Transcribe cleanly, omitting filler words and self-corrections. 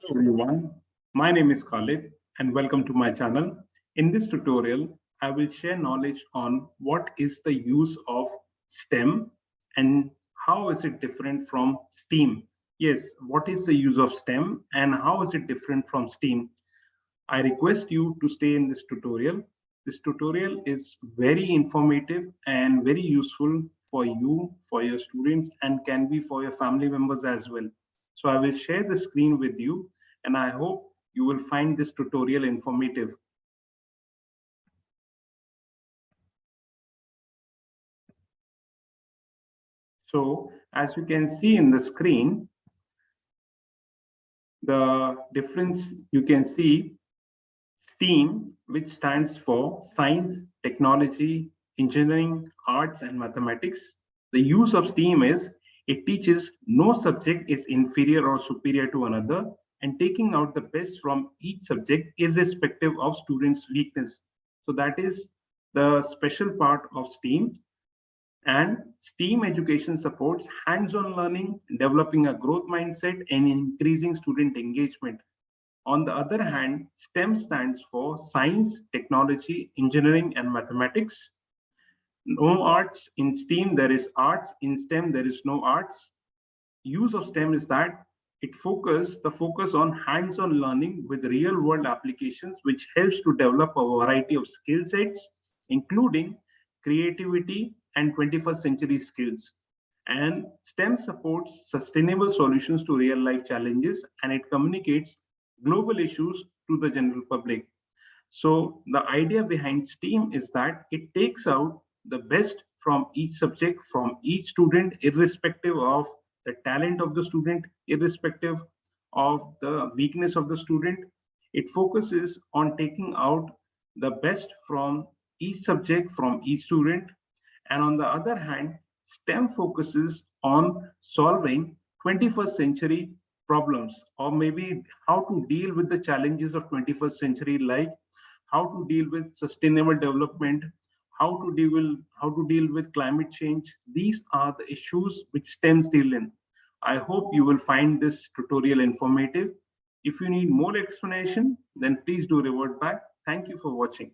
Hello everyone, my name is Khalid and welcome to my channel. In this tutorial, I will share knowledge on what is the use of STEM and how is it different from STEAM. Yes, what is the use of STEM and how is it different from STEAM? I request you to stay in this tutorial. This tutorial is very informative and very useful for you, for your students, and can be for your family members as well. So I will share the screen with you, and I hope you will find this tutorial informative. So as you can see in the screen, the difference you can see STEAM, which stands for Science, Technology, Engineering, Arts, and Mathematics. The use of STEAM is it teaches no subject is inferior or superior to another and taking out the best from each subject irrespective of students' weakness. So that is the special part of STEAM. And STEAM education supports hands-on learning, developing a growth mindset, and increasing student engagement. On the other hand, STEM stands for science, technology, engineering, and mathematics. No arts in STEAM, there is arts. In STEM, there is no arts. Use of STEM is that the focus on hands-on learning with real-world applications, which helps to develop a variety of skill sets, including creativity and 21st century skills. And STEM supports sustainable solutions to real-life challenges, and it communicates global issues to the general public. So the idea behind STEAM is that it takes out the best from each subject, from each student, irrespective of the talent of the student, irrespective of the weakness of the student. It focuses on taking out the best from each subject, from each student. And on the other hand, STEM focuses on solving 21st century problems, or maybe how to deal with the challenges of 21st century, like how to deal with sustainable development, how to deal with climate change. These are the issues which STEMs deal in. I hope you will find this tutorial informative. If you need more explanation, then please do revert back. Thank you for watching.